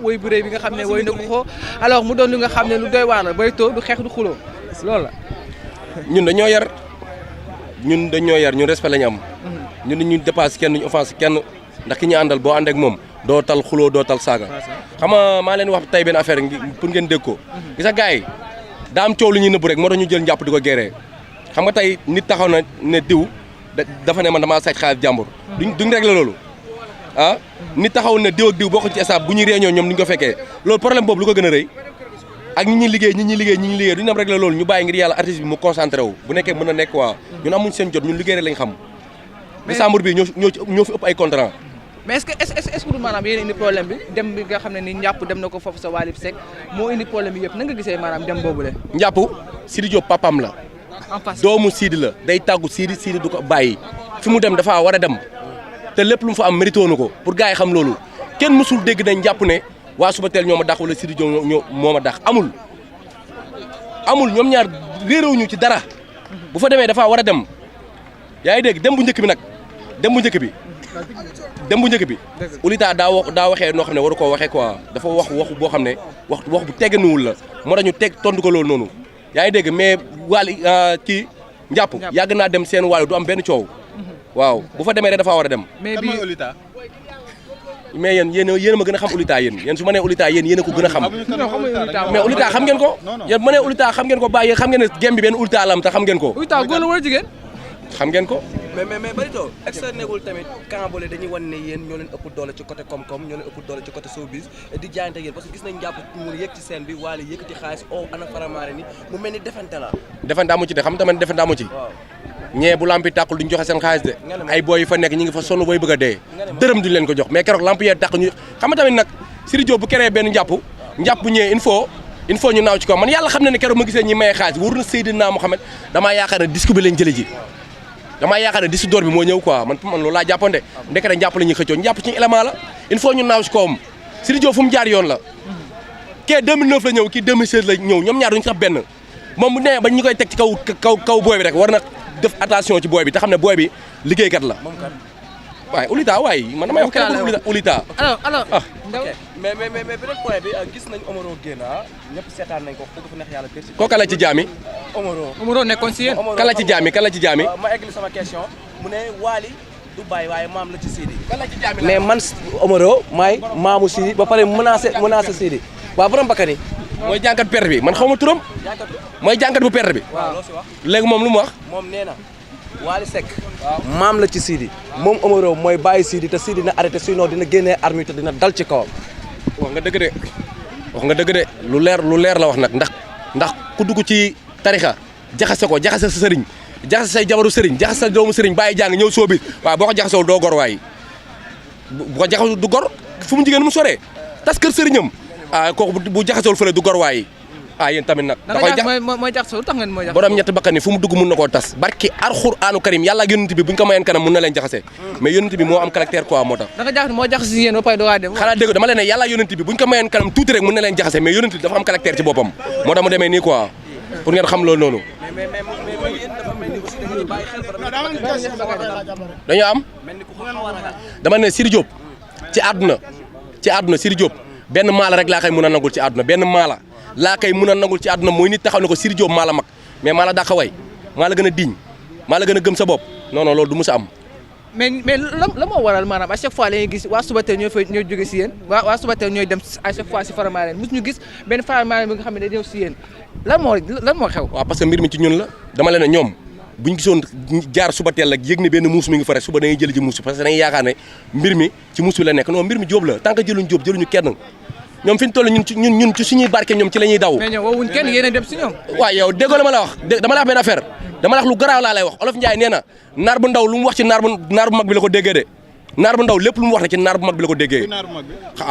woy bu rëy bi nga xam ne woy na ko alors mu doon lu nga xam ne lu doy waar la Bayto du xeex du xuloo loolu la. ñun dañoo yar ñun respect lañu am. ñun ñu dépasse kenn duñu offense kenn ndax ki ñu àndal boo ànd ak moom doo tal xuloo doo tal saaga. xam nga maa leen wax tey benn affaire pour ngeen dégg ko. gis nga gars yi daa am coow lu ñuy nëbb rek moo tax ñu jël njàpp di ko géré xam nga tey nit taxaw na ne diw dafa ne man damaa sàcc xaalis jàmbur. duñ régler loolu ah nit taxaw ne diw ak diw bokk ci staff bu ñuy réunion ñoom duñ ko fekkee loolu problème boobu lu ko gën a rëy ak ñi ñuy liggéey duñu am régler loolu ñu bàyyi ngir yàlla artiste bi mu concentré wu bu nekkee mën na nekk waa ñun amuñ seen jot ñun liggéey rek lañ xam décembre bi ñoo fi ëpp ay contrat mais est-ce que du maanaam yéen indi problème bi dem bi nga xam ne ni njàpp dem na ko foofu sa Wally Seck moo indi problème bi yëpp na nga gisee maanaam dem boobule njàpp Sidi Diop papam la doomu Sidi la day tàggu Sidi du ko bàyyi fi mu dem dafa war a dem te lépp lu mu fa am mérité woonu ko pour gars yi xam loolu kenn mësul dégg nañ jàpp ne waa Subatel ñoo ma dàq wala Sidi Diop moo ma dàq amul ñoom ñaar réeréwuñu ci dara bu fa demee dafa war a dem yaa ngi dégg dem bu njëkk bi Oulita daa waxee noo xam ne waru koo waxee quoi dafa wax boo xam ne wax bu tegganuwul la moo tax ñu tontu ko loolu noonu yaa ngi dégg mais Wally kii njàpp yàgg naa dem seen Wally du am benn coow waaw bu fa demee rek dafa war a dem. mais yéen a ma gën a xam Oulita yéen su ma nee Oulita yéen a ko gën a xam mais Oulita xam ngeen ko yéen ma nee Oulita xam ngeen ko bàyyi xam ngeen ne gem bi benn Oulita la am te xam ngeen ko. Oulita góor la wala jigéen. xam ngeen ko. mais Barito extra nekkul tamit Kambole dañuy wan ne yéen ñoo leen ëpp doole ci côté koom-koom ñoo leen ëpp doole ci côté showbiz di jaayante yéen parce que gis nañ jàpp mu yëg ci scène bi Wally yëkkati xaalis ana faramaare ni mu mel ni defante la defante amu ci de xam tamit defante amu ci ñee bu lampi tàkkul duñ joxe seen xaalis de ay booy yi fa nekk ñi ngi fa sonn booy bëgg a dee dërëm duñ leen ko jox mais keroog lamp yee tàkk ñu xam nga tamit nag Sidi Diop bu créé benn njàpp bu ñëwee il faut ñu naaw ci ko man yàlla xam na ne keroog ma gisee ñi maye xaalis wóor na Seydina Mohamed damaa yaakaar ne disque bi lañ jële ji damaa yaakaar ne disque d'or bi moo ñëw quoi man loolu laa jàppante ndekete njàpp la ñuy xëccoo njàpp ci élément la il faut ñu naaw ci kawam Sidi Diop fu mu jaar yoon la kee 2009 la ñëw kii 2016 la ñëw ñoom ñaar duñu sax benn moom bu nee ba ñu koy teg ci kaw booy bi rek war na def attention ci booy bi te xam ne booy bi liggéeykat la waaye Oulita waaye man damay wax kenn Oulita alors mais beneen point bi gis nañ Omaro génn ñëpp seetaan nañ ko dëgg fa neex yàlla ko kala ci jaami Omaro nekkoon si yéen kala ci jaami ma eggali sama question mu ne Wally du bàyyi waaye maam la ci Sidi mais man Omaro maay maamu Sidi ba pare menacé Sidi waaw borom bakkani mooy jànkat perte bi man xaw ma turam mooy jànkat bu perte bi léegi moom lu mu wax moom nee na Wally Seck maam la ci Sidi moom Omaro mooy bàyyi Sidi te Sidi na arrêté sinon dina génnee armée te dina dal ci kawam wax nga dëgg de lu leer la wax nag ndax ku dugg ci tarixa jaxase sa sëriñ jaxase say jabaru sëriñ jaxase sa doomu sëriñ bàyyi jàng ñëw soobi waaw boo ko jaxasewul doo gor waay bu ko jaxasewul du gor fu mu jigéen mu soree tas kër sëriñam kooku bu jaxasewul fële du gor waay yéen tamit nag da koy mooy jaxasoo tax ngeen mooy jaxasoo borom ñetti bakkan ni fu mu dugg mun na koo tas barki alxuraanu karim yàlla ak yonent bi buñ ko mayeen kanam mun na leen jaxase mais yonent bi moo am caractère quoi moo tax da nga jaxase moo jaxase si yéen ba pare doo dem xanaa dégg dama leen ne yàlla ak yonent bi buñ ko mayeen kanam tuuti rek mun na leen jaxase mais yonent bi dafa am caractère ci boppam moo tax mu demee nii quoi pour ngeen xam loolu noonu dañoo am dama ne Sidi Diop ci àdduna Sidi Diop benn maala rek laa koy mën a nangul ci àdduna benn maala laa koy mën a nangul ci àdduna mooy nit taxaw ne ko Sidi Diop maa la mag mais maa la dàq way maa la gën a diñ maa la gën a gëm sa bopp non loolu du mës a am. mais la moo waral maanaam à chaque fois la ñuy gis waa Subatel ñooy jóge si yéen waa Subatel ñooy dem à chaque fois si Faramareen mos ñu gis benn Faramareen bi nga xam ne day ñëw si yéen lan moo xew. waaw parce que mbir mi ci ñun la dama leen ne ñoom buñ gisoon jaar Subatel ak yëg ne benn muus mi ngi fa rek suba dañuy jël ji muus parce que dañuy yaakaar ne mbir mi ci muus bi la nekk non mbir mi Jóob la tant que jëluñ Jóob jëluñu kenn ñoom fi ñu toll ñun ci suñuy barke ñoom ci la ñuy daw. mais ñoom woowuñ kenn yéen a dem si ñoom. waaw yow déggoo la ma la wax dama la wax benn affaire dama la wax lu garaaw laa lay wax Olof Njaay nee na naar bu ndaw lu mu wax ci naar bu mag bi la ko déggee de naar bu ndaw lépp lu mu wax ne ci naar bu mag bi la ko déggee.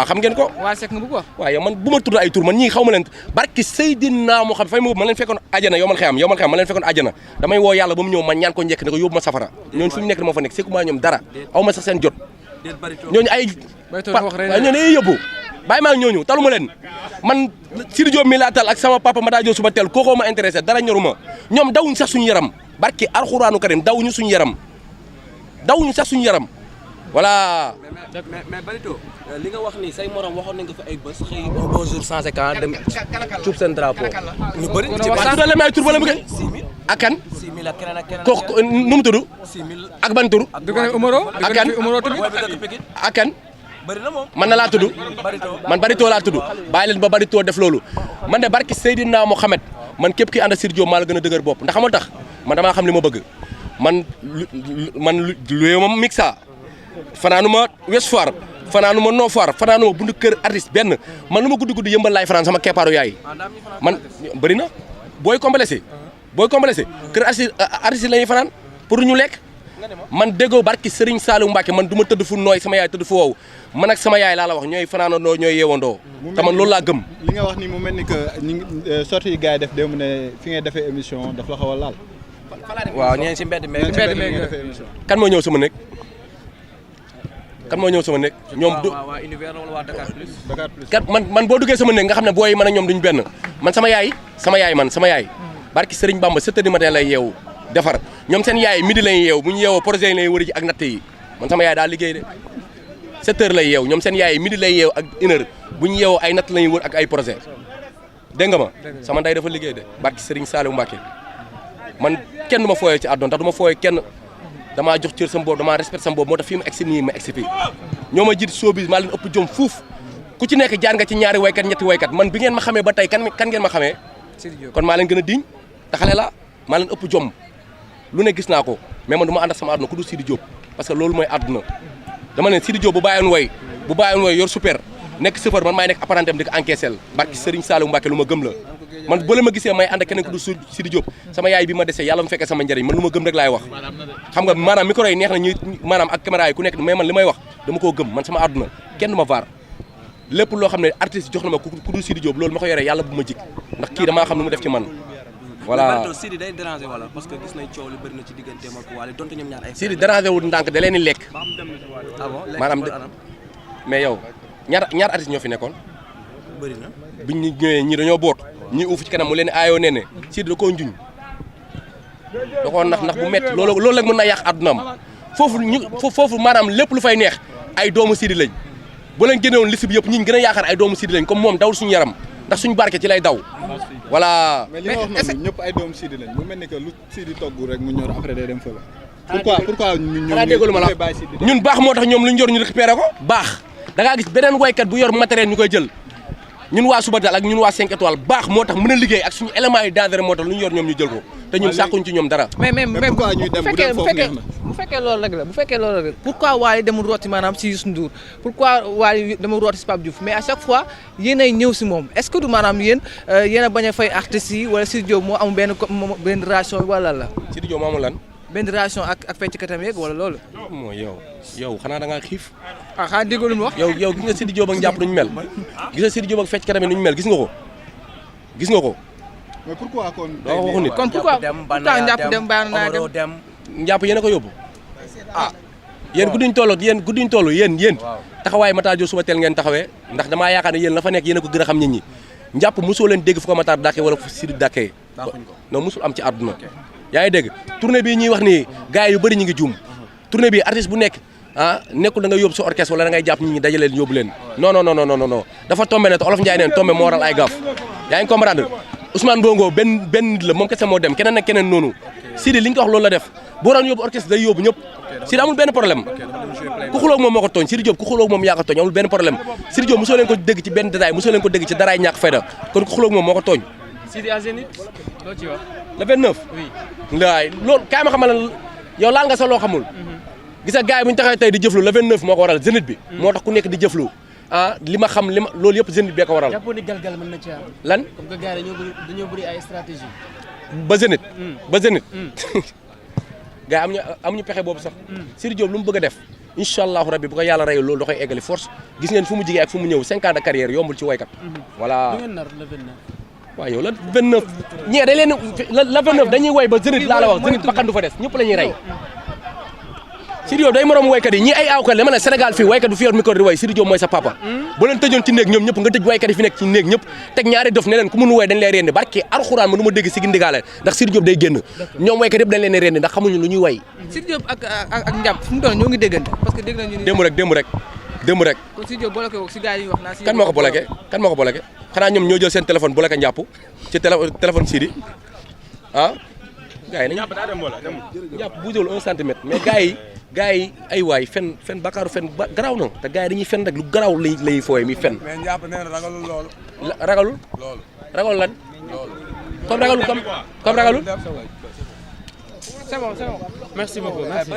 xam ngeen ko. waa Seck nga bëgg wax. waaw yow man bu ma tudd ay tur man ñii xaw ma leen barki Seydina moo xam fay ma leen fekkoon ajana yow man ma leen fekkoon ajana damay woo yàlla ba mu ñëw man ñaan ko njëkk ne ko yóbbu ma safara ñooñu fu ñu nekk moo fa nekk sekkuma ñoom dara aw ma sax seen jot ñooñu ay ñooñu ay yóbbu bàyyi maa ñooñu taluma leen man Sidi Diop mi laa tal ak sama papa ma daa jow suba teel kookoo ma intéressé dara ñoruma ñoom dawuñ sax suñu yaram barki alxuraanu karim dawuñu sax suñu yaram voilà. mais Barito li nga wax ni say morom waxoon nañ ko fi ay bés xëy au jour 150 dem cuub seen drapeau ñu bëri ci waaw tuddal may tur wala mu gën ak kan 6000 ak keneen ak keneen kooku nu mu tudd 6000 ak ban tur du ko ne Umaro ak kan ak kan bëri na moom man na laa tudd man Barito laa tudd bàyyi leen ba Barito def loolu man de barki Seydina Mohamed man képp ki ànd ak Sidy Diop maa la gën a dëgër bopp ndax xamal tax man damaa xam li ma bëgg man lu ma mixa fanaanu ma Ouest Foire fanaanu ma Nord Foire fanaanu ma bundu kër artiste benn man lu ma guddi guddi yëmbal laay fanaan sama keppaaru yaay man bëri na booy complexé kër artiste la ñuy fanaan pour ñu lekk man déggoo barki Serigne Saliou Mbacke man du ma tëdd fu nooy sama yaay tëdd fu wow man ak sama yaay laa la wax ñooy fanaanandoo ñooy yeewandoo te man loolu laa gëm li nga wax ni mu mel ni que ñi sorti yi gars yi def démb ne fi ngay defee émission daf la xaw a laal waaw ñeen si mbedd mi kan moo ñëw sama nekk ñoom du waa univers wala waa Dakar Plus kat man boo duggee sama nekk nga xam ne booy man ak ñoom duñu benn man sama yaay barki Serigne Bamba 7 heures du matin lay yeewu defar ñoom seen yaay midi lañuy yeewu bu ñu yeewoo projet yi lay wëri ji ak natt yi man sama yaay daal liggéey de 7 heures lay yeewu ñoom seen yaay midi lay yeewu ak 1 heure bu ñu yeewoo ay natt lañuy wër ak ay projet dégg nga ma sama nday dafa liggéey de barki Serigne Saliou Mbacké man kenn du ma fooyee ci àdduna ndax du ma fooyee kenn damaa jox cër sama boobu damaa respecté sama boobu moo tax fii ma egsi nii ma egsi fii ñoo ma jiit showbiz maa leen ëpp jom fuuf ku ci nekk jaar nga ci ñaari waykat ñetti waykat man bi ngeen ma xamee ba tey kan ngeen ma xamee kon maa leen gën a diñ te xale la maa leen ëpp jom lu ne gis naa ko mais man du ma ànd ak sama àdduna ku du Sidy Diop parce que loolu mooy àdduna dama ne Sidy Diop bu bàyyoon way yor super nekk chauffeur man maay nekk apprenti am di ko encaissé barki Serigne Saliou Mbacké lu ma gëm la man bu la ma gisee may ànd ak keneen ku du Sidy Diop sama yaay bi ma desee yàlla mu fekkee sama njëriñ man lu ma gëm rek laay wax xam nga maanaam micro yi neex na ñuy maanaam ak caméra yi ku nekk mais man li may wax dama koo gëm man sama àdduna kenn du ma vaar lépp loo xam ne artiste jox na ma ku du Sidy Diop loolu ma ko yoree yàlla bu ma jik ndax kii damaa xam ne mu def ci man voilà Sidy day déranger wala parce que gis nañ coow li bëri na ci digganteem ak Wally donte ñoom ñaar ay Sidy déranger wul ndànk da leen di lekk maanaam mais yow ñaar artiste ñoo fi nekkoon bëri na biñ ñu ñëwee ñi dañoo boot ñi uuf ci kanam mu leen aayoo nee ne Sidy da koo njuñ da koo nax bu metti loolu rek mën na yàq addunaam foofu maanaam lépp lu fay neex ay doomu Sidy lañ bu leen génnewoon liste bi yëpp ñi gën a yaakaar ay doomu Sidy lañ comme moom dawul suñu yaram ndax suñu barke ci lay daw voilà. mais li nga wax noonu ñëpp ay doomu Sidy lañ mu mel ni que lu Sidy togg rek mu ñor après day dem fële. pourquoi ñun baax moo tax ñoom lu ñu yor ñu récupéré ko baax da ngaa gis beneen waykat bu yor matériel ñu koy jël ñun waa Subatel ak ñun waa 5 étoiles baax moo tax mën a liggéey ak suñu éléments yi dangereux moo tax lu ñu yor ñoom ñu jël ko te ñun sàkkuñ ci ñoom dara. mais pourquoi ñuy dem bu dee foofu neex na bu fekkee loolu rek la bu fekkee loolu rek pourquoi Wally demul rooti maanaam si Youssou Ndour pourquoi Wally demul rooti si Pape Diouf mais à chaque fois yéen ay ñëw si moom est-ce que du maanaam yéen a bañ a fay artistes yi wala Sidy Diop moo am benn relation wala la. Sidy Diop moo amul lan. benn relation ak fecckatam yeeg wala loolu. mooy yow xanaa da ngaa xiif. xanaa déggoo lu mu wax. yow gis nga Sidy Diop ak njàpp nuñu mel gis nga Sidy Diop ak fecckatam yi nuñu mel gis nga ko. mais pourquoi kon. doo waxu nit kon pourquoi njàpp dem baax naa dem. njàpp yéen a ko yóbbu yéen guddiñ toll yéen taxawaay Matar Diop suba teel ngeen taxawee ndax damaa yaakaar ne yéen la fa nekk yéen a ko gën a xam nit ñi njàpp mosoo leen dégg fu ko Matar dàkkee wala fu Sidy dàkkee non mosul am ci àdduna yaa ngi dégg tournée bii ñuy wax nii gars yu bëri ñu ngi juum tournée bii artiste bu nekk nekkul da nga yóbbu sa orchestre wala da ngay jàpp nit ñi dajaleen yóbbu leen non dafa tombé ne te Olof Ndiaye neen tombé moo waral ay gaaf yaa ngi comprendre Ousmane Bongo benn nit la moom kese moo dem keneen ak keneen noonu Sidy li nga ko wax loolu la def boo doon yóbbu orchestre day yóbbu ñëpp Sidy amul benn problème ku xuloo moom moo ko tooñ Sidy Diop ku xuloo moom yaa ko tooñ amul benn problème Sidy Diop mosoo leen ko dégg ci benn détail mosoo leen ko dégg ci daraay ñàkk fayda kon ku xuloo moom moo ko tooñ Sidy à Zénith loo ci wax le 29 oui laay loolu kaay ma xamal yow laal nga sa loo xamul gis nga gars yi bu ñu taxee tey di jëflu le 29 moo ko waral Zénith bi moo tax ku nekk di jëflu li ma xam loolu yëpp Zénith bee ko waral jàppoon ni galgal mën na ci am lan comme que gars yi dañoo bëri ay stratégie ba Zénith gars yi amuñu pexe boobu sax Sidy Diop lu mu bëgg a def incha allahu rabbi bu ko yàlla reyul loolu da koy eggali force gis ngeen fu mu jigee ak fu mu ñëw 5 ans de carrière yombul ci waykat voilà lu ngeen nar le 29 waaw yow la 29 ñee dañ leen la 29 dañuy woy ba Zénith laa la wax Zénith bakkan du fa des ñëpp la ñuy rey Sidi Diop day moroom waykat yi ñii ay aawkat la ma ne Sénégal fii waykat bu fi yor micro di way Sidi Diop mooy sa papa ba leen tëjoon ci néeg ñoom ñëpp nga tëj waykat yi fi nekk ci néeg ñëpp teg ñaari dof ne leen ku mënu way dañ lay rendi barke alxuraan ma du ma dégg si gindigaale ndax Sidi Diop day génn ñoom waykat yëpp dañ leen rendi ndax xamuñu lu ñuy way Sidi Diop ak Ndiap fu mu toll ñoo ngi déggante parce que dégg nañu ni démb rek kon Sidi Diop bloqué ko si gars yi wax naa si kan moo ko bloqué xanaa ñoom ñoo jël seen téléphone bloqué Ndiap ci téléphone Sidi ah gars yi nañ Ndiap buujul 1 centimètre mais gars yi ay waay fen bakaaru fen ba garaaw na te gars yi dañuy fen rek lu garaaw lay fooye mi fen mais Ndiap nee na ragalul loolu. ragalul lan comme ragalul c'est bon merci beaucoup merci.